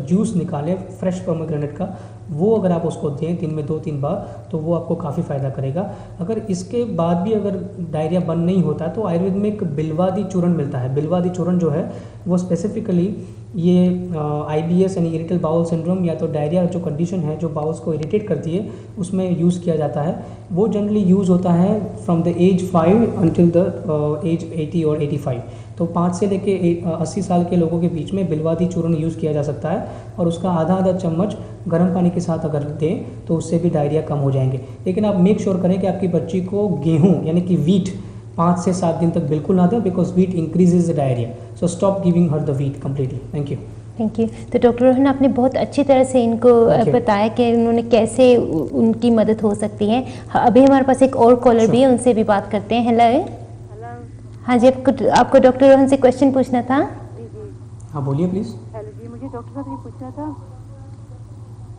Juice निकालें fresh pomegranate का, वो अगर आप उसको दें दिन में 2-3 बार तो वो आपको काफ़ी फ़ायदा करेगा। अगर इसके बाद भी अगर डायरिया बंद नहीं होता तो आयुर्वेद में एक बिल्वादी चूर्ण मिलता है। बिल्वादी चूर्ण जो है वो स्पेसिफिकली ये IBS यानी इरिटेबल बाउल सिंड्रोम या तो डायरिया जो कंडीशन है जो बाउल्स को इरिटेट करती है उसमें यूज़ किया जाता है। वो जनरली यूज़ होता है from the age 5 until the age 80 और 85। तो 5 से लेके 80 साल के लोगों के बीच में बिल्वादी चूर्ण यूज़ किया जा सकता है और उसका आधा चम्मच गर्म पानी के साथ अगर दें तो उससे भी डायरिया कम हो जाएंगे। लेकिन आप मेक श्योर करें कि आपकी बच्ची को गेहूँ यानी कि वीट 5 से 7 दिन तक बिल्कुल ना दें, because wheat increases the diarrhoea. So stop giving her the wheat completely. Thank you. Thank you. तो डॉक्टर रोहन आपने बहुत अच्छी तरह से इनको बताया कि उन्होंने कैसे उनकी मदद हो सकती है। अभी हमारे पास एक और कॉलर भी है, उनसे भी बात करते हैं। हेलो। हाँ जी, आपको डॉक्टर रोहन से क्वेश्चन पूछना था। हाँ बोलिए प्लीज़। हेलो जी, मुझे डॉक्टर साहब ये पूछना था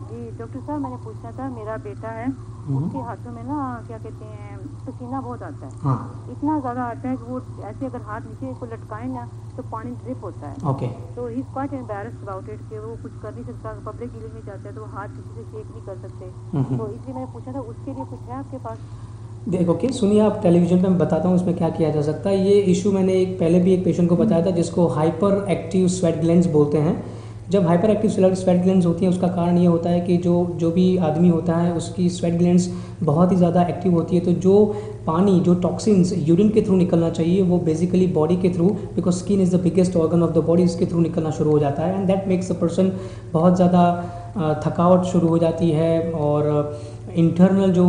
जी। डॉक्टर साहब मैंने पूछना था, मेरा बेटा है, उसके हाथों में ना क्या कहते हैं पसीना बहुत आता है। हाँ। इतना ज़्यादा आता है कि वो ऐसे अगर हाथ नीचे को लटकाएं ना तो पानी ड्रिप होता है। ओके। तो he is quite embarrassed about it कि वो कुछ कर नहीं सकता, पब्लिक के लिए नहीं जाता है तो वो हाथ किसी से शेक नहीं कर सकते। तो इसलिए मैंने पूछा था उसके लिए कुछ है आपके पास? देखो कि सुनिए, आप टेलीविज़न पे मैं बताता हूँ उसमें क्या किया जा सकता है। ये इशू मैंने पहले भी एक पेशेंट को बताया था जिसको हाइपर एक्टिव स्वेट ग्लैंड्स बोलते हैं। जब हाइपर एक्टिव स्वेट ग्लैंड्स होती हैं उसका कारण ये होता है कि जो भी आदमी होता है उसकी स्वेट ग्लैंड्स बहुत ही ज़्यादा एक्टिव होती है। तो जो पानी, जो टॉक्सिन्स यूरिन के थ्रू निकलना चाहिए वो बेसिकली बॉडी के through, because skin is the biggest organ of the body, इसके थ्रू निकलना शुरू हो जाता है। And that makes the person बहुत ज़्यादा थकावट शुरू हो जाती है और इंटरनल जो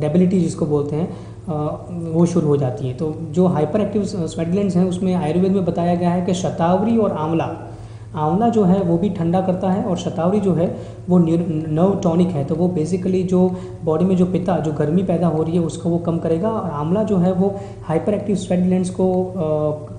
डेबिलिटी जिसको बोलते हैं वो शुरू हो जाती है। तो जो हाइपर एक्टिव स्वेट ग्लैंड्स हैं उसमें आयुर्वेद में बताया गया है कि शतावरी और आंवला जो है वो भी ठंडा करता है और शतावरी जो है वो नर्व टॉनिक है। तो वो बेसिकली जो बॉडी में जो पित्ता, जो गर्मी पैदा हो रही है उसको वो कम करेगा, और आंवला जो है वो हाइपर एक्टिव स्वेट ग्लैंड्स को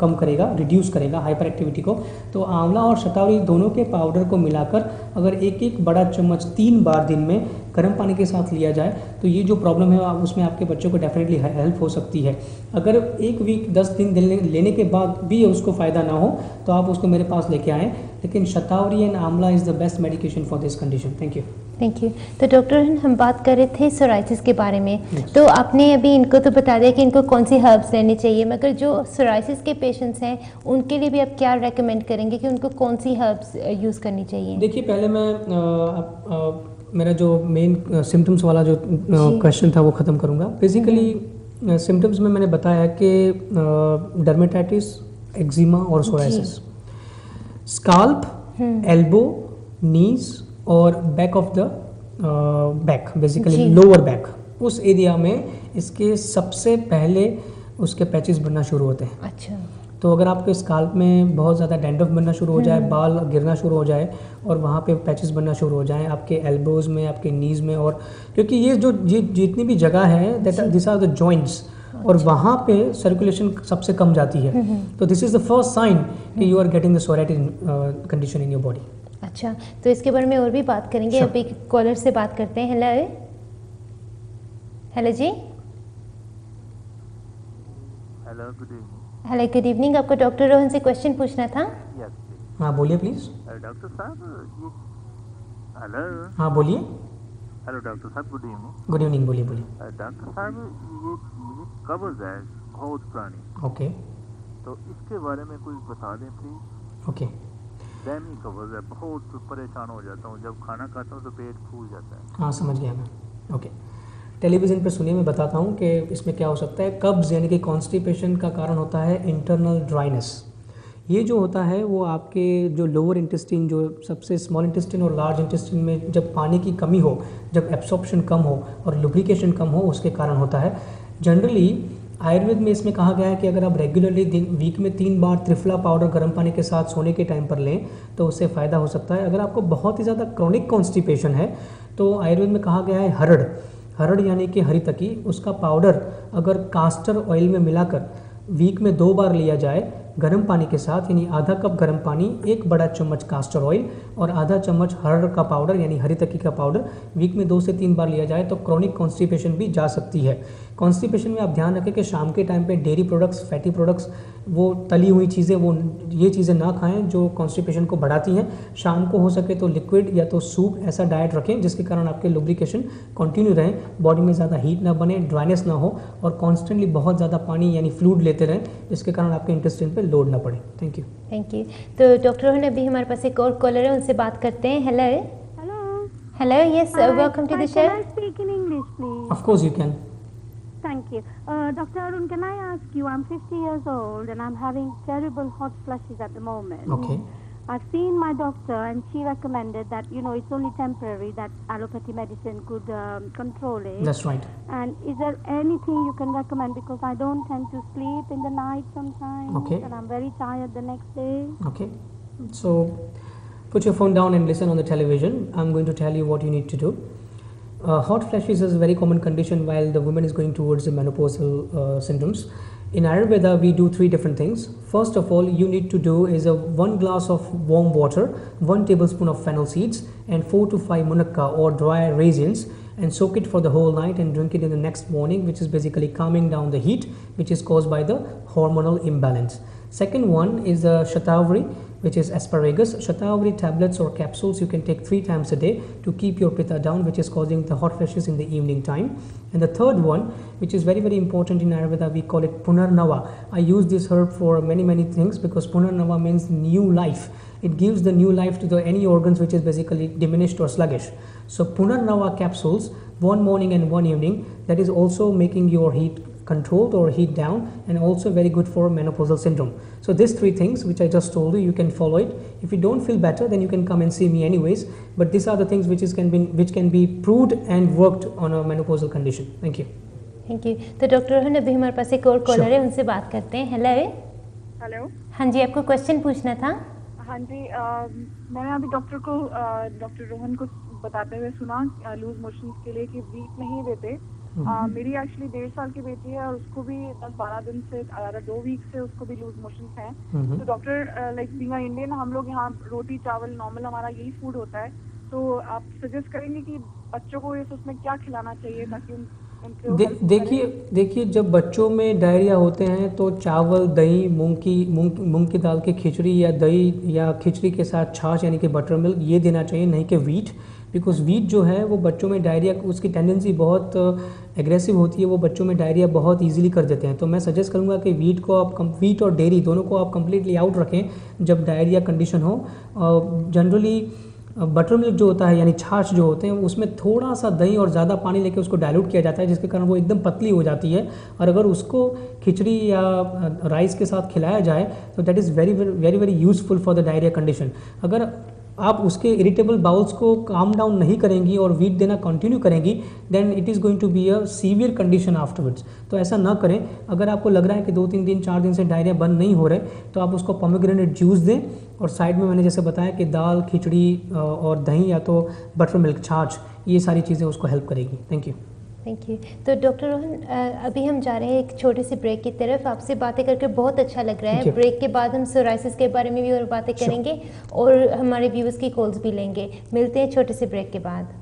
कम करेगा, रिड्यूस करेगा हाइपर एक्टिविटी को। तो आंवला और शतावरी दोनों के पाउडर को मिलाकर अगर एक बड़ा चम्मच 3 बार दिन में गर्म पानी के साथ लिया जाए तो ये जो प्रॉब्लम है उसमें आपके बच्चों को डेफिनेटली हेल्प हो सकती है। अगर 1 वीक 10 दिन लेने के बाद भी उसको फ़ायदा ना हो तो आप उसको मेरे पास लेके आएँ। लेकिन शतावरी एंड आंवला is the best medication for this condition. Thank you. Thank you. तो डॉक्टर हम बात कर रहे थे सोराइसिस के बारे में। तो आपने अभी इनको तो बता दिया कि इनको कौन सी हर्ब्स लेनी चाहिए, मगर जो सोराइसिस के पेशेंट्स हैं उनके लिए भी आप क्या रेकमेंड करेंगे कि उनको कौन सी हर्ब्स यूज़ करनी चाहिए? देखिए, पहले मैं मेरा जो मेन सिम्टम्स वाला जो क्वेश्चन था वो ख़त्म करूँगा। बेसिकली सिम्टम्स में मैंने बताया कि डर्मेटाइटिस, एक्जिमा और सोराइसिस, स्काल्प, एल्बो, नीज और back of the back, basically lower back, उस एरिया में इसके सबसे पहले उसके पैचेस बनना शुरू होते हैं। अच्छा। तो अगर आपके स्काल्प में बहुत ज़्यादा डैंड्रफ बनना शुरू हो जाए, बाल गिरना शुरू हो जाए और वहाँ पे पैचेस बनना शुरू हो जाएं आपके एल्बोज़ में, आपके नीज़ में, और क्योंकि ये जितनी भी जगह है दिस आर द जॉइंट्स और वहाँ पे सर्कुलेशन सबसे कम जाती है। तो this is the first sign कि you are getting the psoriasis condition in your body. अच्छा, तो इसके बारे में और भी बात करेंगे। अब एक कॉलर से बात करते हैं। हेलो जी। Hello, good evening. Hello, good evening. आपको डॉक्टर रोहन से क्वेश्चन पूछना था। हाँ बोलिए प्लीज़। डॉक्टर साहब ये हेलो। हाँ बोलिए। हेलो डॉक्टर साहब, गुड इवनिंग। गुड इवनिंग, बोलिए बोलिए। डॉक्टर साहब ये मुझे कब्ज़ है बहुत पुरानी। ओके। तो इसके बारे में कुछ बता दें प्लीज़। ओके। दैमी कब्ज़ है, बहुत परेशान हो जाता हूँ, जब खाना खाता हूँ तो पेट फूल जाता है। हाँ समझ गया मैं। ओके, टेलीविज़न पे सुनिए, मैं बताता हूँ कि इसमें क्या हो सकता है। कब्ज़ यानी कि कॉन्स्टिपेशन का कारण होता है इंटरनल ड्राइनेस। ये जो होता है वो आपके जो लोअर इंटेस्टाइन, जो सबसे स्मॉल इंटेस्टाइन और लार्ज इंटेस्टाइन में जब पानी की कमी हो, जब एब्सॉर्प्शन कम हो और लुब्रिकेशन कम हो, उसके कारण होता है। जनरली आयुर्वेद में इसमें कहा गया है कि अगर आप रेगुलरली वीक में 3 बार त्रिफला पाउडर गर्म पानी के साथ सोने के टाइम पर लें तो उससे फ़ायदा हो सकता है। अगर आपको बहुत ही ज़्यादा क्रॉनिक कॉन्स्टिपेशन है तो आयुर्वेद में कहा गया है हरड़ यानी कि हरी तकी, उसका पाउडर अगर कास्टर ऑयल में मिलाकर वीक में 2 बार लिया जाए गर्म पानी के साथ, यानी आधा कप गर्म पानी, 1 बड़ा चम्मच कास्टर ऑयल और आधा चम्मच हरड़ का पाउडर यानी हरी तकी का पाउडर वीक में 2 से 3 बार लिया जाए तो क्रॉनिक कॉन्स्टिपेशन भी जा सकती है। कॉन्स्टिपेशन में आप ध्यान रखें कि शाम के टाइम पे डेयरी प्रोडक्ट्स, फैटी प्रोडक्ट्स, वो तली हुई चीज़ें, वो ये चीज़ें ना खाएं जो कॉन्स्टिपेशन को बढ़ाती हैं। शाम को हो सके तो लिक्विड या तो सूप ऐसा डाइट रखें जिसके कारण आपके लुब्रिकेशन कंटिन्यू रहें, बॉडी में ज़्यादा हीट ना बने, ड्राइनेस ना हो और कॉन्स्टेंटली बहुत ज़्यादा पानी यानी फ्लूइड लेते रहें जिसके कारण आपके इंटेस्टाइन पे लोड ना पड़े। Thank you. Thank you. तो डॉक्टर रोहन, अभी हमारे पास एक और कॉलर है, उनसे बात करते हैं। Hello hello, yes, welcome to the show. Can I speak in English, please? Of course you can. Thank you. Dr. Arun, can I ask you, I'm 50 years old and I'm having terrible hot flushes at the moment. Okay. I've seen my doctor and she recommended that, it's only temporary, that allopathy medicine could control it. That's right. And is there anything you can recommend, because I don't tend to sleep in the night sometimes. Okay. And I'm very tired the next day. Okay. So put your phone down and listen on the television. I'm going to tell you what you need to do. Hot flashes is a very common condition while the woman is going towards the menopausal symptoms. In Ayurveda, we do 3 different things. First of all, you need to do is 1 glass of warm water, 1 tablespoon of fennel seeds, and 4 to 5 munakka or dry raisins, and soak it for the whole night and drink it in the next morning, which is basically calming down the heat, which is caused by the hormonal imbalance. Second one is Shatavari, which is asparagus. Shatavari tablets or capsules you can take 3 times a day to keep your pitta down, which is causing the hot flashes in the evening time. And the third one, which is very, very important in Ayurveda, we call it Punarnava. I use this herb for many, many things because Punarnava means new life. It gives the new life to any organs which is basically diminished or sluggish. So Punarnava capsules, 1 morning and 1 evening, that is also making your heat controlled or heat down, and also very good for menopausal syndrome. So these 3 things which I just told you, you can follow it. If you don't feel better, then you can come and see me anyways, but these are the things which can be proved and worked on a menopausal condition. Thank you. Thank you. तो doctor Rohan, अभी हमारे पास एक और collar है, उनसे बात करते हैं। Hello hello. हाँ जी, आपको क्वेश्चन पूछना था। हाँ जी, मैंने अभी डॉक्टर रोहन को बताते हुए सुना लूज मोशन के लिए कि वीक नहीं देते। मेरी एक्चुअली 1.5 साल की बेटी है और उसको भी 10-12 दिन से 2 वीक से उसको भी लूज मोशन है। तो डॉक्टर, लाइक बीइंग इंडियन, हम लोग यहाँ रोटी चावल नॉर्मल हमारा यही फूड होता है, तो आप सजेस्ट करेंगे कि बच्चों को उसमें क्या खिलाना चाहिए ताकि देखिए जब बच्चों में डायरिया होते हैं तो चावल, दही, मूंग की दाल की खिचड़ी या दही या खिचड़ी के साथ छाछ यानी कि बटर मिल्क ये देना चाहिए, नहीं कि वीट। बिकॉज वीट जो है वो बच्चों में डायरिया, उसकी टेंडेंसी बहुत एग्रेसिव होती है, वो बच्चों में डायरिया बहुत इजीली कर देते हैं। तो मैं सजेस्ट करूंगा कि वीट और डेयरी दोनों को आप कंप्लीटली आउट रखें जब डायरिया कंडीशन हो। जनरली बटर मिल्क जो होता है यानी छाछ जो होते हैं उसमें थोड़ा सा दही और ज़्यादा पानी लेके उसको डाइल्यूट किया जाता है, जिसके कारण वो एकदम पतली हो जाती है। और अगर उसको खिचड़ी या राइस के साथ खिलाया जाए तो that is very very very useful for the diarrhoea condition. अगर आप उसके इरिटेबल बाउल्स को काम डाउन नहीं करेंगी और वीट देना कंटिन्यू करेंगी, then it is going to be a severe condition afterwards. तो ऐसा ना करें। अगर आपको लग रहा है कि 2-3 दिन 4 दिन से डायरिया बंद नहीं हो रहे, तो आप उसको पोमेग्रेनेट जूस दें और साइड में मैंने जैसे बताया कि दाल, खिचड़ी और दही या तो बटर मिल्क, छाछ, ये सारी चीज़ें उसको हेल्प करेगी। Thank you. Thank you. तो डॉक्टर रोहन, अभी हम जा रहे हैं एक छोटे से ब्रेक की तरफ। आपसे बातें करके बहुत अच्छा लग रहा है। ब्रेक के बाद हम सोराइसिस के बारे में भी और बातें करेंगे और हमारे व्यूअर्स की कॉल्स भी लेंगे। मिलते हैं छोटे से ब्रेक के बाद।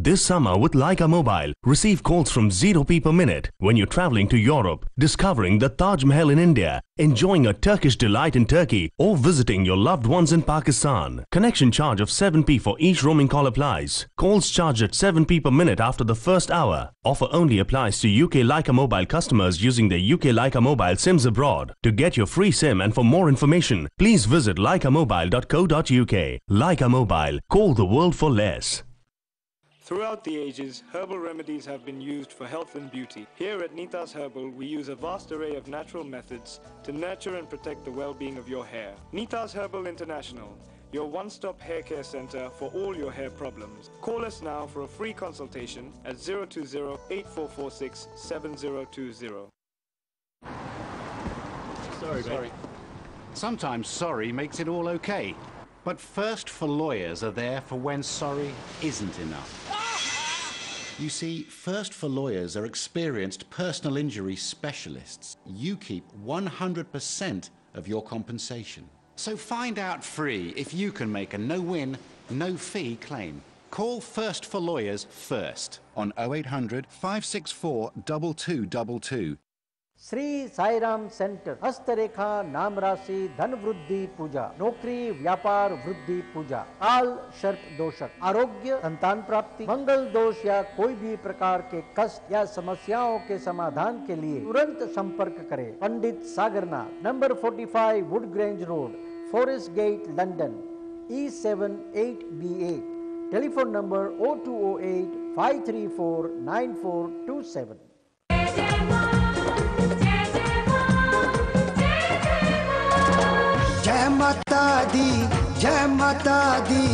This summer with Leica Mobile, receive calls from 0p per minute when you're traveling to Europe, discovering the Taj Mahal in India, enjoying a Turkish delight in Turkey, or visiting your loved ones in Pakistan. Connection charge of 7p for each roaming call applies. Calls charged at 7p per minute after the first hour. Offer only applies to UK Leica Mobile customers using their UK Leica Mobile SIMs abroad. To get your free SIM and for more information, please visit leicamobile.co.uk. Leica Mobile. Call the world for less. Throughout the ages, herbal remedies have been used for health and beauty. Here at Nitas Herbal, we use a vast array of natural methods to nurture and protect the well-being of your hair. Nitas Herbal International, your one-stop hair care center for all your hair problems. Call us now for a free consultation at 020-8446-7020. Sorry. Sometimes sorry makes it all okay. But First for Lawyers are there for when sorry isn't enough. You see, First for Lawyers are experienced personal injury specialists. You keep 100% of your compensation. So find out free if you can make a no-win, no-fee claim. Call First for Lawyers first on 0800 564 2222. Shri Sairam centre, हस्तरेखा, नाम राशि, धन वृद्धि पूजा, नौकरी व्यापार वृद्धि पूजा, काल सर्प दोषक, आरोग्य, संतान प्राप्ति, मंगल दोष या कोई भी प्रकार के कष्ट या समस्याओं के समाधान के लिए तुरंत संपर्क करें। Pandit Sagarnath, number 45 Woodgrange Road, Forest Gate, London, E78BA। Telephone number 0208 534 9427। जय माता दी, जय माता दी,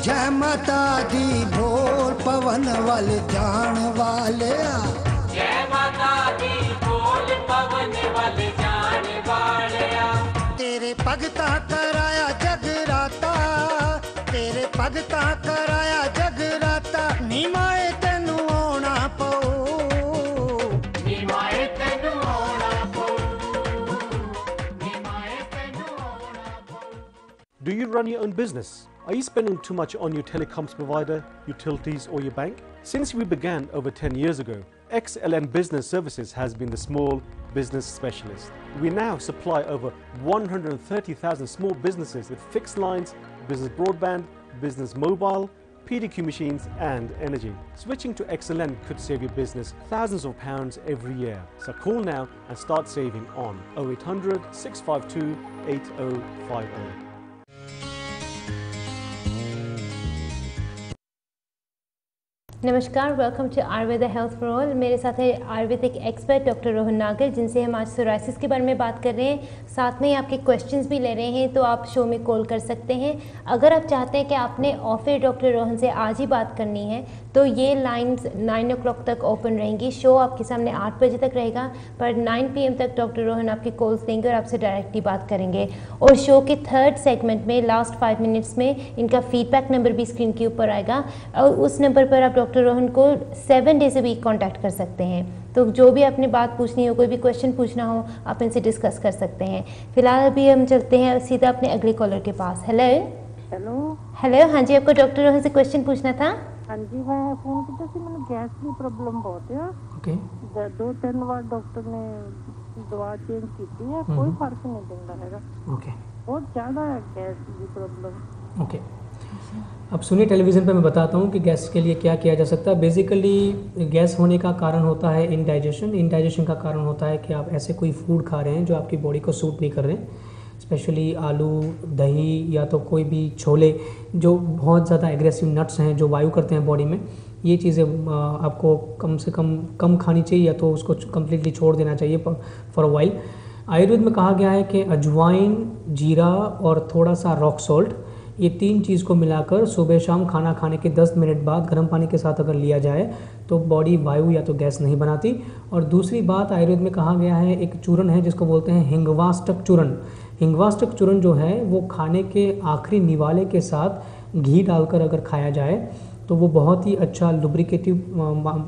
जय माता दी, बोल पवन वाले जान वाले। जय माता दी, बोल पवन वाले जान वाले। तेरे भगता कराया जगराता, तेरे भगता कराया जगराता, निमाए तेनू आना पौ, निमाए तेनू आना पौ। Do you run your own business? Are you spending too much on your telecoms provider, utilities or your bank? Since we began over 10 years ago, XLN Business Services has been the small business specialist. We now supply over 130,000 small businesses with fixed lines, business broadband, business mobile, PDQ machines and energy. Switching to XLN could save your business thousands of pounds every year. So call now and start saving on 0800 652 8050. नमस्कार, welcome to Ayurveda health for all. मेरे साथ है Ayurvedic expert doctor Rohan नागर, जिनसे हम आज psoriasis के बारे में बात कर रहे हैं। साथ में आपके क्वेश्चंस भी ले रहे हैं, तो आप शो में कॉल कर सकते हैं। अगर आप चाहते हैं कि आपने ऑफ एयर डॉक्टर रोहन से आज ही बात करनी है, तो ये लाइन्स 9 o'clock तक ओपन रहेंगी। शो आपके सामने 8 बजे तक रहेगा, पर 9 PM तक डॉक्टर रोहन आपकी कॉल्स लेंगे और आपसे डायरेक्टली बात करेंगे। और शो के थर्ड सेगमेंट में लास्ट 5 मिनट्स में इनका फीडबैक नंबर भी स्क्रीन के ऊपर आएगा, और उस नंबर पर आप डॉक्टर रोहन को 7 डेज अ वीक कॉन्टैक्ट कर सकते हैं। तो जो भी आपने बात पूछनी हो, कोई भी क्वेश्चन पूछना हो, आप इनसे डिस्कस कर सकते हैं। फिलहाल अभी हम चलते हैं सीधा अपने अगले कॉलर के पास। हेलो हेलो, हाँ जी, आपको डॉक्टर रोहन से क्वेश्चन पूछना था। हाँ जी, मैं फोन किया सी, मैंने गैस की प्रॉब्लम बहुत है। ओके, 2-3 बार डॉक्टर ने दवा चेंज की है, कोई फर्क नहीं दिखता है। ओके, बहुत ज़्यादा है गैस की प्रॉब्लम। ओके, अब सुनिए, टेलीविज़न पे मैं बताता हूँ कि गैस के लिए क्या किया जा सकता है। बेसिकली गैस होने का कारण होता है इंडाइजेशन। इंडाइजेशन का कारण होता है कि आप ऐसे कोई फूड खा रहे हैं जो आपकी बॉडी को सूट नहीं कर रहे हैं, स्पेशली आलू, दही या तो कोई भी छोले, जो बहुत ज़्यादा एग्रेसिव नट्स हैं जो वायु करते हैं बॉडी में। ये चीज़ें आपको कम से कम खानी चाहिए, या तो उसको कम्प्लीटली छोड़ देना चाहिए फॉर अ वाइल। आयुर्वेद में कहा गया है कि अजवाइन, जीरा और थोड़ा सा रॉक सॉल्ट, ये 3 चीज़ को मिलाकर सुबह शाम खाना खाने के 10 मिनट बाद गर्म पानी के साथ अगर लिया जाए तो बॉडी वायु या तो गैस नहीं बनाती। और दूसरी बात, आयुर्वेद में कहा गया है एक चूर्ण है जिसको बोलते हैं हिंगवाष्टक चूर्ण। हिंगवाष्टक चूर्ण जो है वो खाने के आखिरी निवाले के साथ घी डालकर अगर खाया जाए तो वो बहुत ही अच्छा लुब्रिकेटिव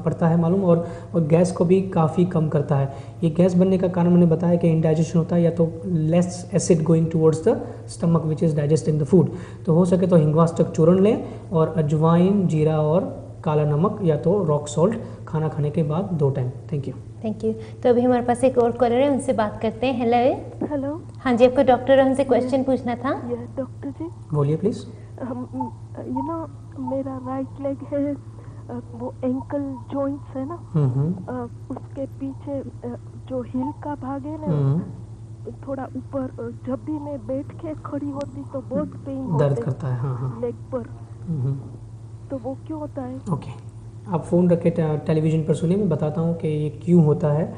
पड़ता है मालूम, और गैस को भी काफ़ी कम करता है। ये गैस बनने का कारण मैंने बताया कि इंडाइजेशन होता है, या तो less acid going towards the stomach which is digesting the food. तो हो सके तो हिंगवाष्टक चूर्ण लें, और अजवाइन, जीरा और काला नमक या तो रॉक सॉल्ट खाना खाने के बाद 2 time. Thank you. Thank you. तो अभी हमारे पास एक और कॉलर है, उनसे बात करते हैं। हेलो हेलो, हाँ जी, आपको डॉक्टर रोहन से क्वेश्चन पूछना था। डॉक्टर जी बोलिए प्लीज़। मेरा राइट लेग है, वो एंकल जॉइंट्स है ना, उसके पीछे जो हिल का भाग है ना, थोड़ा ऊपर, जब भी मैं बैठ के खड़ी होती तो बहुत पेन दर्द करता है। हाँ, लेग पर। तो वो क्यों होता है? ओके, आप फ़ोन रख के टेलीविज़न पर सुनिए, मैं बताता हूँ कि ये क्यों होता है।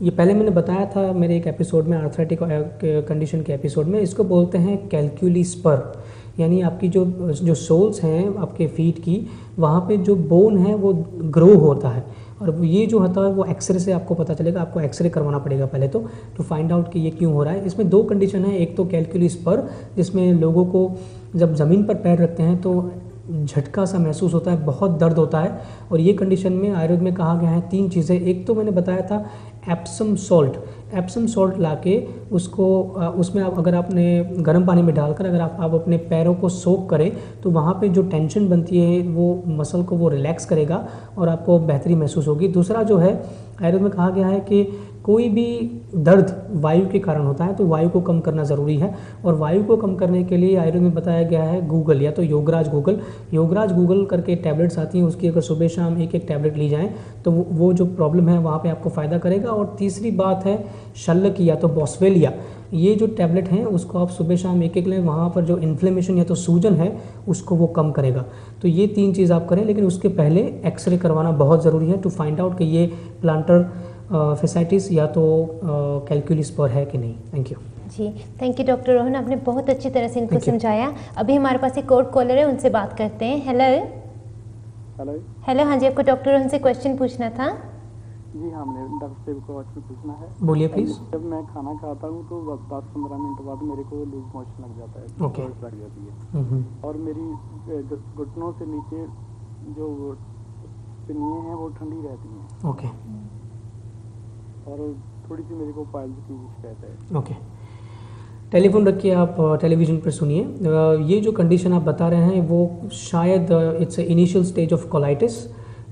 ये पहले मैंने बताया था मेरे एक एपिसोड में, आर्थराइटिक कंडीशन के एपिसोड में। इसको बोलते हैं कैल्क्यूली स्पर, यानी आपकी जो सोल्स हैं आपके फीट की, वहाँ पे जो बोन है वो ग्रो होता है। और ये जो होता है वो एक्सरे से आपको पता चलेगा। आपको एक्सरे करवाना पड़ेगा पहले तो फाइंड आउट कि ये क्यों हो रहा है। इसमें 2 कंडीशन है। एक तो कैल्क्यूली स्पर, जिसमें लोगों को जब ज़मीन पर पैर रखते हैं तो झटका सा महसूस होता है, बहुत दर्द होता है। और ये कंडीशन में आयुर्वेद में कहा गया है 3 चीज़ें। एक तो मैंने बताया था एप्सम सॉल्ट लाके उसको उसमें आप अगर आपने गर्म पानी में डालकर अगर आप अपने पैरों को सोक करें तो वहाँ पे जो टेंशन बनती है वो मसल को वो रिलैक्स करेगा और आपको बेहतरी महसूस होगी। दूसरा जो है आयुर्वेद में कहा गया है कि कोई भी दर्द वायु के कारण होता है तो वायु को कम करना ज़रूरी है। और वायु को कम करने के लिए आयुर्वेद में बताया गया है गूगल, या तो योगराज गूगल करके टैबलेट्स आती हैं, उसकी अगर सुबह शाम एक टैबलेट ली जाएँ तो वो जो प्रॉब्लम है वहाँ पे आपको फ़ायदा करेगा। और तीसरी बात है शल्य की या तो बॉस्वेलिया, ये जो टैबलेट हैं उसको आप सुबह शाम एक लें, वहाँ पर जो इन्फ्लेमेशन या तो सूजन है उसको वो कम करेगा। तो ये 3 चीज़ आप करें, लेकिन उसके पहले एक्सरे करवाना बहुत ज़रूरी है टू फाइंड आउट कि ये प्लांटर फेसाइटिस या तो कैल्क्यूली स्पर है कि नहीं। थैंक यू जी, थैंक यू डॉक्टर रोहन, आपने बहुत अच्छी तरह से इनको समझाया। अभी हमारे पास एक और कॉलर है, उनसे बात करते हैं। हेलो, हाँ जी, आपको डॉक्टर रोहन से क्वेश्चन पूछना था। जी हाँ, मैंने डॉक्टर साहब को क्वेश्चन पूछना है। बोलिए प्लीज। जब मैं खाना खाता हूँ तो 10-15 मिनट बाद मेरे को लूज मोशन लग जाता है, ओके, लग जाती है। और मेरी घुटनों से नीचे जो पिनियाँ हैं वो ठंडी रहती हैं। ओके। और थोड़ी सी मेरे को पाइल्स की शिकायत है। ओके, टेलीफोन रखिए, आप टेलीविज़न पर सुनिए। ये जो कंडीशन आप बता रहे हैं वो शायद it's initial stage of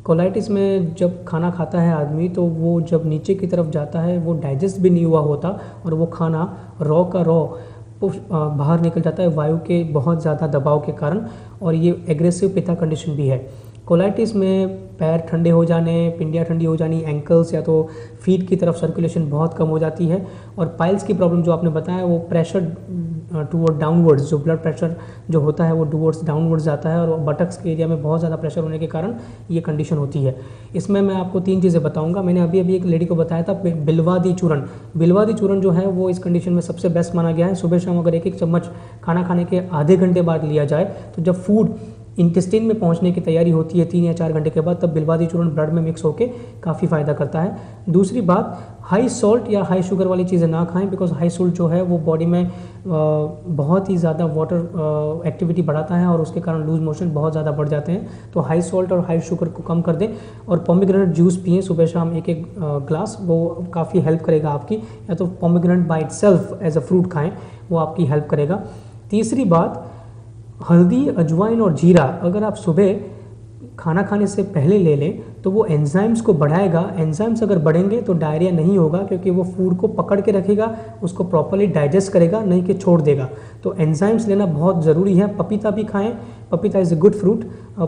colitis में जब खाना खाता है आदमी तो वो जब नीचे की तरफ जाता है वो डाइजेस्ट भी नहीं हुआ होता और वो खाना रॉ का रॉ बाहर निकल जाता है वायु के बहुत ज़्यादा दबाव के कारण, और ये एग्रेसिव पित्ता कंडीशन भी है। कोलाइटिस में पैर ठंडे हो जाने, पिंडियाँ ठंडी हो जानी, एंकल्स या तो फीट की तरफ सर्कुलेशन बहुत कम हो जाती है। और पाइल्स की प्रॉब्लम जो आपने बताया वो प्रेशर टूवर्ड डाउनवर्ड्स, जो ब्लड प्रेशर जो होता है वो टूवर्ड्स डाउनवर्ड्स जाता है और बटक्स के एरिया में बहुत ज़्यादा प्रेशर होने के कारण ये कंडीशन होती है। इसमें मैं आपको 3 चीज़ें बताऊंगा। मैंने अभी एक लेडी को बताया था बिलवादी चूर्ण जो है वो इस कंडीशन में सबसे बेस्ट माना गया है। सुबह शाम अगर 1-1 चम्मच खाना खाने के आधे घंटे बाद लिया जाए तो जब फूड इंटेस्टाइन में पहुंचने की तैयारी होती है 3 या 4 घंटे के बाद, तब बिलवादी चूर्ण ब्लड में मिक्स होकर काफ़ी फ़ायदा करता है। दूसरी बात, हाई सॉल्ट या हाई शुगर वाली चीज़ें ना खाएं, बिकॉज हाई सॉल्ट जो है वो बॉडी में बहुत ही ज़्यादा वाटर एक्टिविटी बढ़ाता है और उसके कारण लूज मोशन बहुत ज़्यादा बढ़ जाते हैं। तो हाई सॉल्ट और हाई शुगर को कम कर दें और पोमेग्रेनेट जूस पिएं सुबह शाम 1-1 ग्लास, वो काफ़ी हेल्प करेगा आपकी। या तो pomegranate by itself as a fruit खाएँ, वो आपकी हेल्प करेगा। तीसरी बात, हल्दी, अजवाइन और जीरा अगर आप सुबह खाना खाने से पहले ले लें तो वो एंजाइम्स को बढ़ाएगा। एंजाइम्स अगर बढ़ेंगे तो डायरिया नहीं होगा, क्योंकि वो फूड को पकड़ के रखेगा, उसको प्रॉपर्ली डाइजेस्ट करेगा, नहीं कि छोड़ देगा। तो एंजाइम्स लेना बहुत ज़रूरी है। पपीता भी खाएं, पपीता is a good fruit,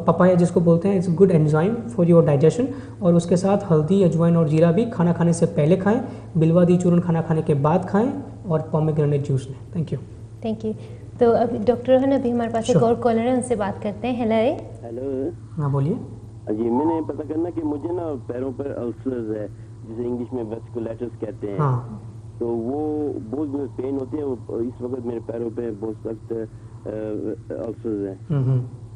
papaya जिसको बोलते हैं, it's good enzyme for your digestion. और उसके साथ हल्दी, अजवाइन और जीरा भी खाना खाने से पहले खाएँ, बिलवादी चूर्ण खाना खाने के बाद खाएँ और पोमेग्रेनेट जूस लें। Thank you. तो अभी डॉक्टर रोहन, अभी हमारे पास एक और कॉलर है, उनसे बात करते हैं। हेलो। हाँ बोलिए। जी, मैंने पता करना कि मुझे ना पैरों पर अल्सर्स है, जिसे इंग्लिश में वेस्कुलाइटिस कहते हैं। हाँ। तो वो बहुत पेन होती है, इस वक्त मेरे पैरों पे बहुत सख्त अल्सर्स है।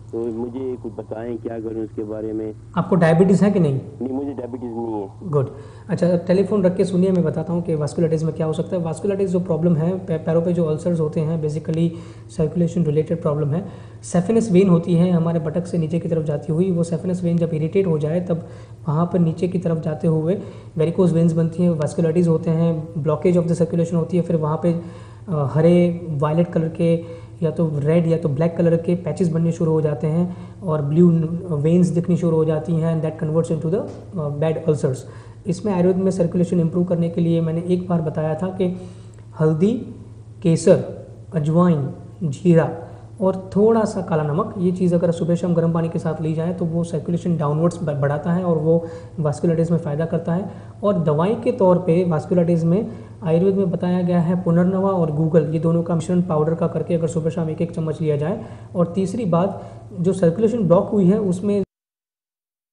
तो मुझे कुछ बताएं क्या करूं उसके बारे में। आपको डायबिटीज़ है कि नहीं? नहीं, मुझे डायबिटीज़ नहीं है। गुड। अच्छा, टेलीफोन रख के सुनिए, मैं बताता हूँ कि वास्कुलाइटिस में क्या हो सकता है। वास्कुलाइटिस जो प्रॉब्लम है, पैरों पे जो अल्सर्स होते हैं, बेसिकली सर्कुलेशन रिलेटेड प्रॉब्लम है। सेफेनस वेन होती है हमारे बटक से नीचे की तरफ जाती हुई, वो सेफेनस वेन जब इरिटेट हो जाए तब वहाँ पर नीचे की तरफ जाते हुए वेरिकोज वेन्स बनती हैं, वास्कुलाइटिस होते हैं, ब्लॉकेज ऑफ द सर्कुलेशन होती है। फिर वहाँ पे हरे वायलेट कलर के या तो रेड या तो ब्लैक कलर के पैचेस बनने शुरू हो जाते हैं और ब्लू वेन्स दिखनी शुरू हो जाती हैं, and that converts into the bad ulcers. इसमें आयुर्वेद में सर्कुलेशन इंप्रूव करने के लिए मैंने एक बार बताया था कि हल्दी, केसर, अजवाइन, जीरा और थोड़ा सा काला नमक, ये चीज़ अगर सुबह शाम गर्म पानी के साथ ली जाए तो वो सर्कुलेशन डाउनवर्ड्स बढ़ाता है और वो वास्कुलाइटिस में फ़ायदा करता है। और दवाई के तौर पे वास्कुलाइटिस में आयुर्वेद में बताया गया है पुनर्नवा और गूगल, ये दोनों का मिश्रण पाउडर का करके अगर सुबह शाम 1-1 चम्मच लिया जाए। और तीसरी बात, जो सर्कुलेशन ब्लॉक हुई है उसमें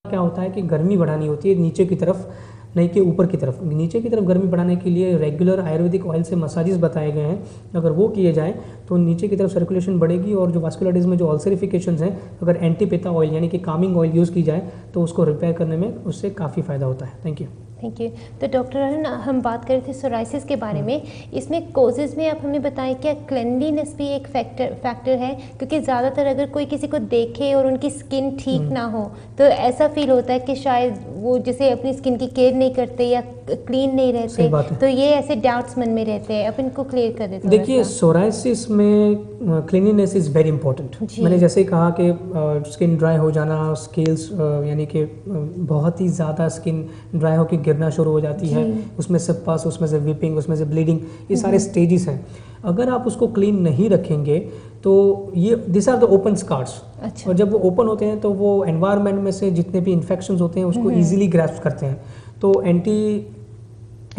क्या होता है कि गर्मी बढ़ानी होती है नीचे की तरफ, नहीं कि ऊपर की तरफ। नीचे की तरफ गर्मी बढ़ाने के लिए रेगुलर आयुर्वेदिक ऑयल से मसाजेस बताए गए हैं, अगर वो किए जाएँ तो नीचे की तरफ सर्कुलेशन बढ़ेगी और जो वास्कुलरिटीज़ में जो अल्सरिफिकेशंस हैं, अगर एंटीपिथा ऑयल यानी कि कामिंग ऑयल यूज़ की जाए तो उसको रिपेयर करने में उससे काफ़ी फ़ायदा होता है। Thank you. Thank you. तो डॉक्टर अरुण, हम बात कर रहे थे सोराइसिस के बारे में, इसमें कोजेज़ में आप हमें बताएं क्या क्लेanलीनेस भी एक फैक्टर है? क्योंकि ज़्यादातर अगर कोई किसी को देखे और उनकी स्किन ठीक ना हो तो ऐसा फील होता है कि शायद वो जैसे अपनी स्किन की केयर नहीं करते या क्लीन नहीं रहते, तो ये ऐसे डाउट्स मन में रहते हैं। अब इनको क्लियर कर देते हैं। देखिए, सोराइसिस में क्लीनलीनेस इज़ वेरी इंपॉर्टेंट। मैंने जैसे ही कहा कि स्किन ड्राई हो जाना, स्केल्स यानी कि बहुत ही ज़्यादा स्किन ड्राई होकर गिरना शुरू हो जाती है, उसमें से पस, उसमें से वीपिंग, उसमें से ब्लीडिंग, ये सारे स्टेजेस हैं। अगर आप उसको क्लीन नहीं रखेंगे तो ये this are the open scars. और जब वो ओपन होते हैं तो वो एनवायरनमेंट में से जितने भी इन्फेक्शंस होते हैं उसको ईजिली ग्रैस्प करते हैं। तो एंटी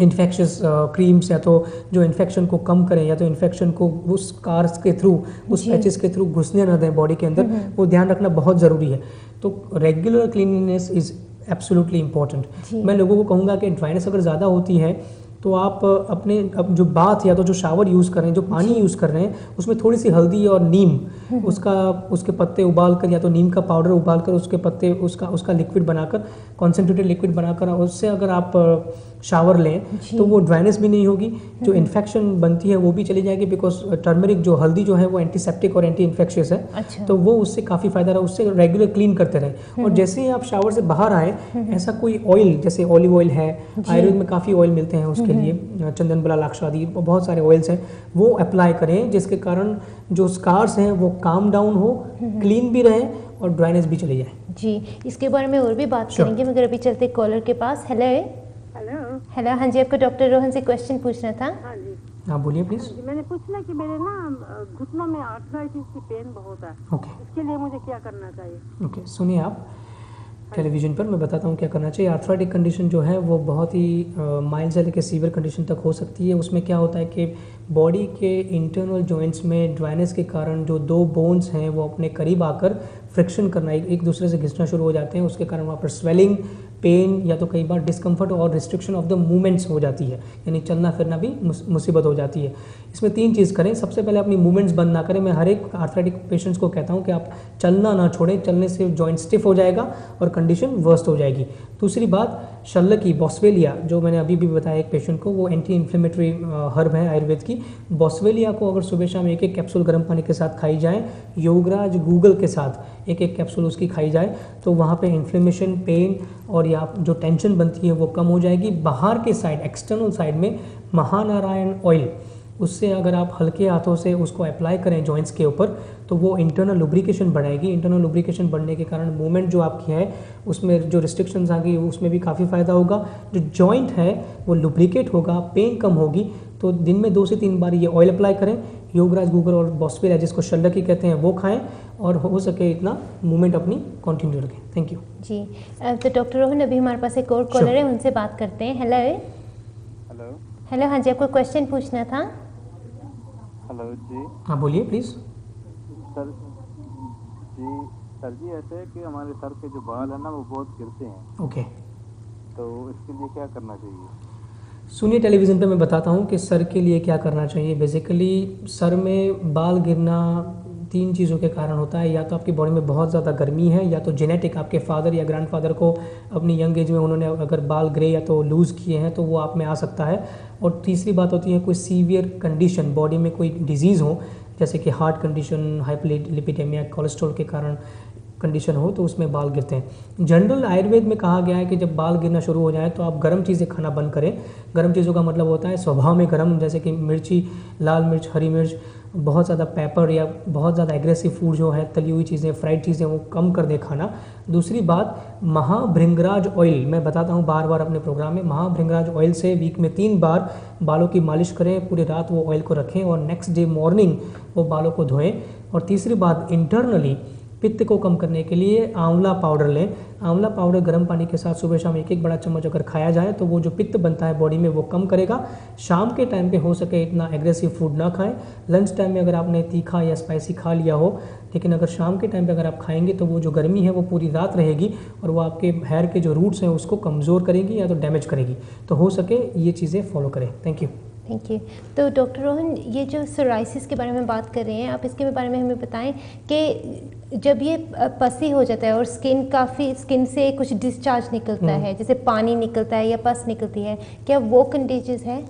इन्फेक्शस क्रीम्स या तो जो इन्फेक्शन को कम करें या तो इन्फेक्शन को उस स्कार्स के थ्रू, उस पैचेस के थ्रू घुसने ना दें बॉडी के अंदर, वो ध्यान रखना बहुत ज़रूरी है। तो regular cleanliness is absolutely important. मैं लोगों को कहूँगा कि ड्राइनेस अगर ज़्यादा होती है तो आप अपने अब जो बाथ या तो जो शावर यूज़ कर रहे हैं, जो पानी यूज़ कर रहे हैं, उसमें थोड़ी सी हल्दी और नीम, उसके पत्ते उबाल कर या तो नीम का पाउडर उबाल कर उसके पत्ते उसका लिक्विड बनाकर, कॉन्सेंट्रेटेड लिक्विड बनाकर उससे अगर आप शावर लें तो वो ड्राइनेस भी नहीं होगी, जो इन्फेक्शन बनती है वो भी चली जाएगी। बिकॉज टर्मरिक जो हल्दी जो है वो एंटीसेप्टिक और एंटी इन्फेक्शियस है, तो वो उससे काफ़ी फायदा रहा, उससे रेगुलर क्लीन करते रहे। और जैसे ही आप शावर से बाहर आए, ऐसा कोई ऑयल जैसे ऑलिव ऑयल है, आयुर्वेद में काफ़ी ऑयल मिलते हैं उसके लिए, चंदन बला लाक्षादी, बहुत सारे ऑयल्स हैं, वो अप्लाई करें जिसके कारण जो स्कार्स हैं वो काम डाउन हो, क्लीन भी रहे और ड्राइनेस भी चली जाए। जी, इसके बारे में और भी बात करेंगे, मगर अभी चलते कॉलर के पास। हेलो हेलो, हाँ जी, आपको डॉक्टर रोहन से क्वेश्चन पूछना था। हाँ जी, हाँ बोलिए प्लीज। मैंने पूछना कि मेरे ना घुटनों में आर्थराइटिस की पेन बहुत है। इसके लिए मुझे क्या करना चाहिए? ओके, सुनिए आप टेलीविज़न पर, मैं बताता हूँ क्या करना चाहिए। आर्थराइटिक कंडीशन जो है वो बहुत ही माइल्ड से लेकर सीवियर कंडीशन तक हो सकती है। उसमें क्या होता है कि बॉडी के इंटरनल जॉइंट्स में ड्राइनेस के कारण जो दो बोन्स हैं वो अपने करीब आकर फ्रिक्शन करना, एक दूसरे से घिसना शुरू हो जाते हैं। उसके कारण वहाँ पर स्वेलिंग, पेन या तो कई बार डिस्कम्फर्ट और रिस्ट्रिक्शन ऑफ द मूवमेंट्स हो जाती है, यानी चलना फिरना भी मुसीबत हो जाती है। इसमें 3 चीज़ करें। सबसे पहले अपनी मूवमेंट्स बंद ना करें। मैं हर एक आर्थराइटिक पेशेंट्स को कहता हूं कि आप चलना ना छोड़ें, चलने से जॉइंट स्टिफ हो जाएगा और कंडीशन वर्स्ट हो जाएगी। दूसरी बात, शल्लकी, बॉस्वेलिया, जो मैंने अभी भी बताया एक पेशेंट को, वो एंटी इन्फ्लेमेटरी हर्ब है आयुर्वेद की। बॉस्वेलिया को अगर सुबह शाम एक कैप्सूल गर्म पानी के साथ खाई जाए, योगराज गूगल के साथ एक कैप्सूल उसकी खाई जाए, तो वहाँ पे इन्फ्लेमेशन, पेन और या जो टेंशन बनती है वो कम हो जाएगी। बाहर के साइड, एक्सटर्नल साइड में महानारायण ऑयल, उससे अगर आप हल्के हाथों से उसको अप्लाई करें जॉइंट्स के ऊपर तो वो इंटरनल लुब्रिकेशन बढ़ाएगी। इंटरनल लुब्रिकेशन बढ़ने के कारण मूवमेंट जो आपकी है उसमें जो रिस्ट्रिक्शंस आ गई उसमें भी काफ़ी फ़ायदा होगा। जो जॉइंट है वो लुब्रिकेट होगा, पेन कम होगी। तो दिन में 2 से 3 बार ये ऑयल अप्लाई करें। योगराज गूगल और बॉस्वेलिया, जिसको शल्लकी कहते हैं, वो खाएं और हो सके इतना मूवमेंट अपनी कंटिन्यू रखें। थैंक यू जी। तो डॉक्टर रोहन, अभी हमारे पास एक और कॉलर है, उनसे बात करते हैं। हेलो हेलो, हाँ जी, आपको क्वेश्चन पूछना था। हेलो जी। हाँ बोलिए प्लीज़। सर जी ऐसे है कि हमारे सर के जो बाल है ना वो बहुत गिरते हैं। ओके, तो इसके लिए क्या करना चाहिए? सुनिए, टेलीविज़न पे मैं बताता हूँ कि सर के लिए क्या करना चाहिए। बेसिकली सर में बाल गिरना 3 चीज़ों के कारण होता है। या तो आपकी बॉडी में बहुत ज़्यादा गर्मी है, या तो जेनेटिक, आपके फादर या ग्रैंडफादर को अपनी यंग एज में उन्होंने अगर बाल ग्रे या तो लूज़ किए हैं तो वो आप में आ सकता है। और तीसरी बात होती है कोई सीवियर कंडीशन, बॉडी में कोई डिजीज़ हो, जैसे कि हार्ट कंडीशन, हाइपरलिपिडेमिया, कोलेस्ट्रॉल के कारण कंडीशन हो, तो उसमें बाल गिरते हैं। जनरल आयुर्वेद में कहा गया है कि जब बाल गिरना शुरू हो जाए तो आप गर्म चीज़ें खाना बंद करें। गर्म चीज़ों का मतलब होता है स्वभाव में गर्म, जैसे कि मिर्ची, लाल मिर्च, हरी मिर्च, बहुत ज़्यादा पेपर या बहुत ज़्यादा एग्रेसिव फूड जो है, तली हुई चीज़ें, फ्राइड चीज़ें, वो कम कर दें खाना। दूसरी बात, महाभृंगराज ऑयल, मैं बताता हूँ बार बार अपने प्रोग्राम में, महाभृंगराज ऑयल से वीक में 3 बार बालों की मालिश करें, पूरी रात वो ऑयल को रखें और नेक्स्ट डे मॉर्निंग वो बालों को धोएं। और तीसरी बात, इंटरनली पित्त को कम करने के लिए आंवला पाउडर लें। आंवला पाउडर गर्म पानी के साथ सुबह शाम एक बड़ा चम्मच अगर खाया जाए तो वो जो पित्त बनता है बॉडी में वो कम करेगा। शाम के टाइम पे हो सके इतना एग्रेसिव फूड ना खाएं। लंच टाइम में अगर आपने तीखा या स्पाइसी खा लिया हो, लेकिन अगर शाम के टाइम पे अगर आप खाएंगे तो वो जो गर्मी है वो पूरी रात रहेगी और वो आपके हेयर के जो रूट्स हैं उसको कमज़ोर करेगी या तो डैमेज करेगी। तो हो सके ये चीज़ें फॉलो करें। Thank you. Thank you. तो डॉक्टर रोहन, ये जो सोराइसिस के बारे में बात कर रहे हैं आप, इसके बारे में हमें बताएं कि जब ये पसी हो जाता है और स्किन से कुछ डिस्चार्ज निकलता है, जैसे पानी निकलता है या पस निकलती है, क्या वो कंटेजियस है?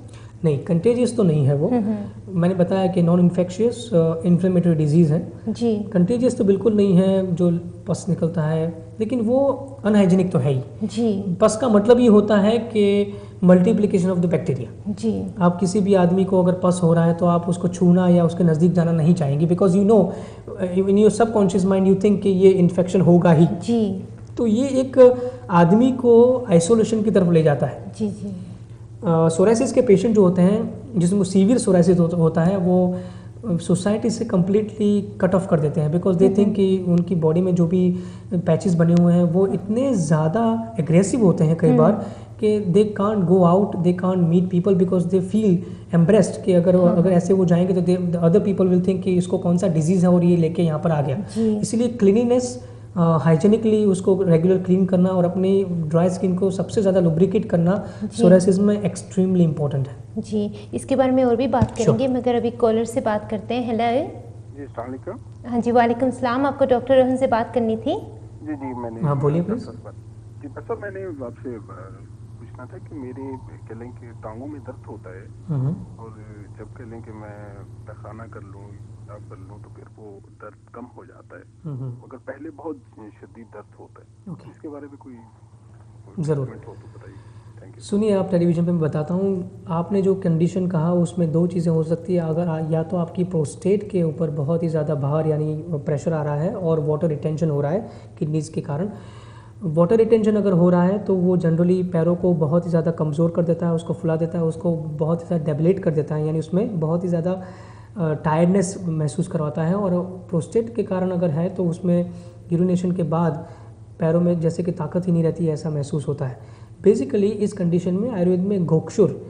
नहीं, कंटेजियस तो नहीं है वो। मैंने बताया कि नॉन इन्फेक्शियस इन्फ्लेमेटरी डिजीज़ है जी। कंटेजियस तो बिल्कुल नहीं है जो पस निकलता है, लेकिन वो अनहाइजीनिक तो है ही जी। पस का मतलब ये होता है कि मल्टीप्लिकेशन ऑफ द बैक्टीरिया जी। आप किसी भी आदमी को अगर पस हो रहा है तो आप उसको छूना या उसके नज़दीक जाना नहीं चाहेंगे, because you know in your subconscious mind you think कि ये इन्फेक्शन होगा ही जी। तो ये एक आदमी को आइसोलेशन की तरफ ले जाता है। जी जी। सोराइसिस के पेशेंट जो होते हैं जिसमें सीवियर सोराइसिस होता है वो सोसाइटी से कम्प्लीटली कट ऑफ कर देते हैं, बिकॉज दे थिंक कि उनकी बॉडी में जो भी पैचेस बने हुए हैं वो इतने ज़्यादा एग्रेसिव होते हैं कई बार कि they can't go out, they can't meet people because they feel embarrassed कि अगर ऐसे वो जाएंगे तो अदर पीपल विल थिंक कि इसको कौन सा डिजीज़ है और ये लेके यहाँ पर आ गया। इसलिए क्लीनिनेस, हाइजीनिकली उसको रेगुलर क्लीन करना और अपनी ड्राई स्किन को सबसे ज़्यादा लुब्रिकेट करना सोराइसिस में एक्सट्रीमली इम्पोर्टेंट है जी। इसके बारे में और भी बात करेंगे, मगर अभी कॉलर से बात करते हैं। हेलो जी, अस्सलाम वालेकुम। हाँ जी, वालेकुम सलाम। आपको डॉक्टर रोहन से बात करनी थी। जी जी, मैंने हाँ बोलिए प्लीज। जी डॉक्टर साहब, मैंने आपसे पूछना था कि मेरे कह लें कि टांगों में दर्द होता है और जब कह लें कि मैं पैखाना कर लूँ कर लूँ तो फिर वो दर्द कम हो जाता है, मगर पहले बहुत शदीद दर्द होता है। इसके बारे में कोई ज़रूर हो तो बताइए। Thank you. सुनिए, आप टेलीविज़न पे मैं बताता हूँ। आपने जो कंडीशन कहा उसमें दो चीज़ें हो सकती है। अगर या तो आपकी प्रोस्टेट के ऊपर बहुत ही ज़्यादा भार यानी प्रेशर आ रहा है और वाटर रिटेंशन हो रहा है किडनीज़ के कारण। वाटर रिटेंशन अगर हो रहा है तो वो जनरली पैरों को बहुत ही ज़्यादा कमज़ोर कर देता है, उसको फुला देता है, उसको बहुत ही ज़्यादा डेबिलेट कर देता है, यानी उसमें बहुत ही ज़्यादा टायर्डनेस महसूस करवाता है। और प्रोस्टेट के कारण अगर है तो उसमें यूरिनेशन के बाद पैरों में जैसे कि ताकत ही नहीं रहती है, ऐसा महसूस होता है। बेसिकली इस कंडीशन में आयुर्वेद में गोक्षुर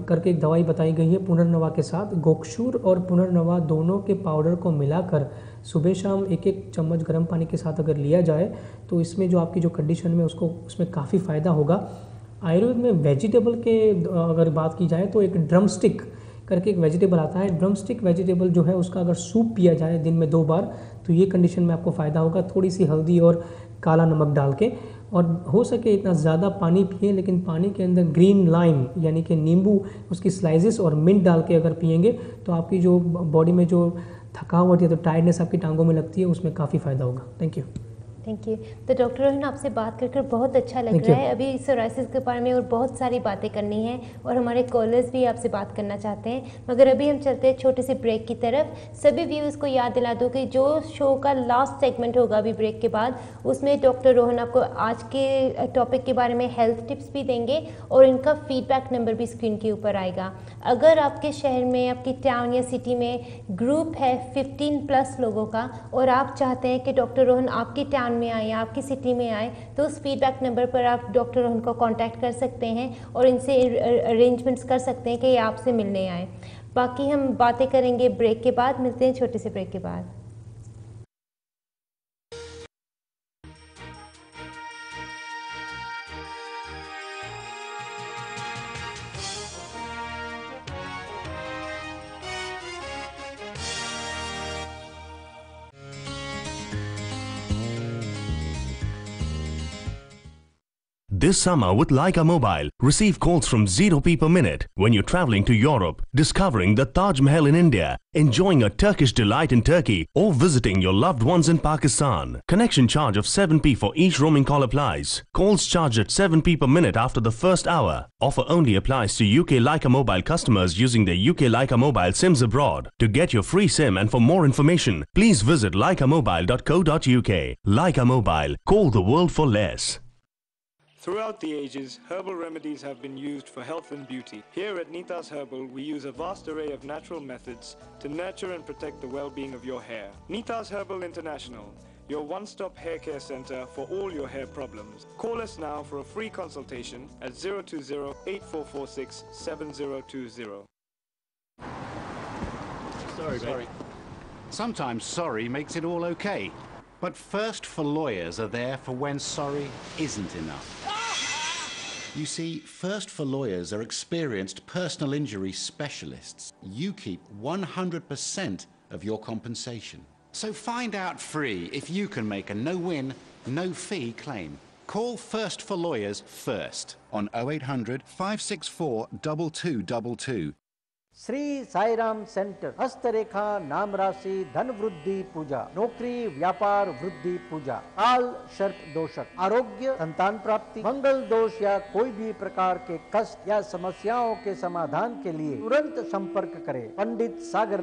करके एक दवाई बताई गई है पुनर्नवा के साथ। गोक्षुर और पुनर्नवा दोनों के पाउडर को मिलाकर सुबह शाम एक चम्मच गर्म पानी के साथ अगर लिया जाए तो इसमें जो आपकी जो कंडीशन में उसमें काफ़ी फ़ायदा होगा। आयुर्वेद में वेजिटेबल के अगर बात की जाए तो एक ड्रमस्टिक करके एक वेजिटेबल आता है। ड्रमस्टिक वेजिटेबल जो है उसका अगर सूप पिया जाए दिन में 2 बार तो ये कंडीशन में आपको फ़ायदा होगा, थोड़ी सी हल्दी और काला नमक डाल के। और हो सके इतना ज़्यादा पानी पिए, लेकिन पानी के अंदर ग्रीन लाइम यानी कि नींबू उसकी स्लाइसेस और मिंट डाल के अगर पिएंगे तो आपकी जो बॉडी में जो थकावट या तो टायर्डनेस आपकी टांगों में लगती है उसमें काफ़ी फ़ायदा होगा। Thank you. Thank you. तो डॉक्टर रोहन, आपसे बात कर बहुत अच्छा लग रहा है। अभी सोराइसिस के बारे में और बहुत सारी बातें करनी है और हमारे कॉलर्स भी आपसे बात करना चाहते हैं, मगर अभी हम चलते हैं छोटे से ब्रेक की तरफ। सभी व्यूअर्स को याद दिला दो कि जो शो का लास्ट सेगमेंट होगा अभी ब्रेक के बाद, उसमें डॉक्टर रोहन आपको आज के टॉपिक के बारे में हेल्थ टिप्स भी देंगे और इनका फीडबैक नंबर भी स्क्रीन के ऊपर आएगा। अगर आपके शहर में, आपकी टाउन या सिटी में ग्रुप है 15+ लोगों का और आप चाहते हैं कि डॉक्टर रोहन आपकी टाउन में आए या आपकी सिटी में आए, तो उस फीडबैक नंबर पर आप डॉक्टर रोहन को कांटेक्ट कर सकते हैं और इनसे अरेंजमेंट्स कर सकते हैं कि ये आपसे मिलने आए। बाकी हम बातें करेंगे ब्रेक के बाद। मिलते हैं छोटे से ब्रेक के बाद। This summer with Leica Mobile, receive calls from 0p per minute when you're traveling to Europe, discovering the Taj Mahal in India, enjoying a Turkish delight in Turkey, or visiting your loved ones in Pakistan. Connection charge of 7p for each roaming call applies. Calls charged at 7p per minute after the first hour. Offer only applies to UK Leica Mobile customers using their UK Leica Mobile SIMs abroad. To get your free SIM and for more information, please visit leicamobile.co.uk. Leica Mobile. Call the world for less. Throughout the ages, herbal remedies have been used for health and beauty. Here at Nitas Herbal, we use a vast array of natural methods to nurture and protect the well-being of your hair. Nitas Herbal International, your one-stop hair care center for all your hair problems. Call us now for a free consultation at 020-8446-7020. Sorry. Sometimes sorry makes it all okay. But First for Lawyers are there for when sorry isn't enough. You see, First for Lawyers are experienced personal injury specialists. You keep 100% of your compensation. So find out free if you can make a no-win, no-fee claim. Call First for Lawyers first on 0800 564 2222. Shri Sairam centre, हस्तरेखा, नाम राशि, धन वृद्धि पूजा, नौकरी व्यापार वृद्धि पूजा, काल सर्प दोषक, आरोग्य, संतान प्राप्ति, मंगल दोष या कोई भी प्रकार के कष्ट या समस्याओं के समाधान के लिए तुरंत संपर्क करें पंडित सागर।